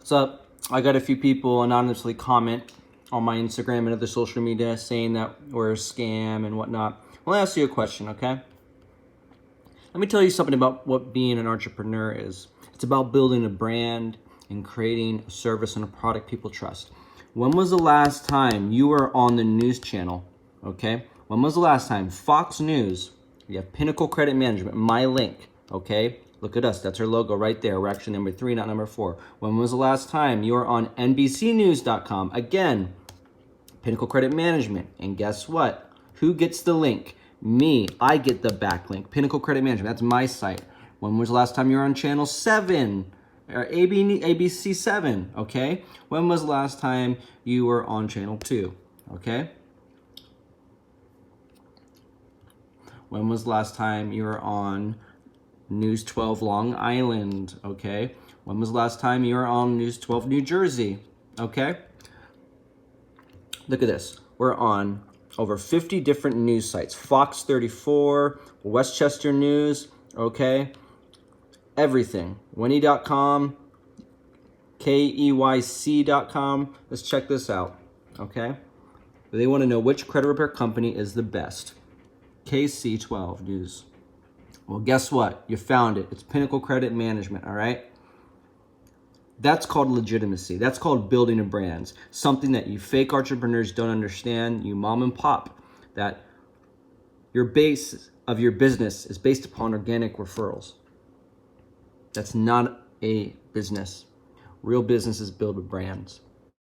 What's up? I got a few people anonymously comment on my Instagram and other social media saying that we're a scam and whatnot. Well, I'll ask you a question, okay? Let me tell you something about what being an entrepreneur is. It's about building a brand and creating a service and a product people trust. When was the last time you were on the news channel, okay? When was the last time? Fox News, you have Pinnacle Credit Management, my link, okay? Look at us, that's our logo right there. We're actually number 3, not number 4. When was the last time you were on NBCnews.com? Again, Pinnacle Credit Management. And guess what? Who gets the link? Me. I get the backlink. Pinnacle Credit Management, that's my site. When was the last time you were on Channel 7? Or ABC 7, okay? When was the last time you were on Channel 2, okay? When was the last time you were on News 12 Long Island, okay? When was the last time you were on News 12 New Jersey, okay? Look at this. We're on over 50 different news sites. Fox 34, Westchester News, okay? Everything. Winnie.com, KEYC.com. Let's check this out, okay? They want to know which credit repair company is the best. KC12 News. Well, guess what? You found it. It's Pinnacle Credit Management, all right? That's called legitimacy. That's called building a brand. Something that you fake entrepreneurs don't understand, you mom and pop, that your base of your business is based upon organic referrals. That's not a business. Real businesses build with brands.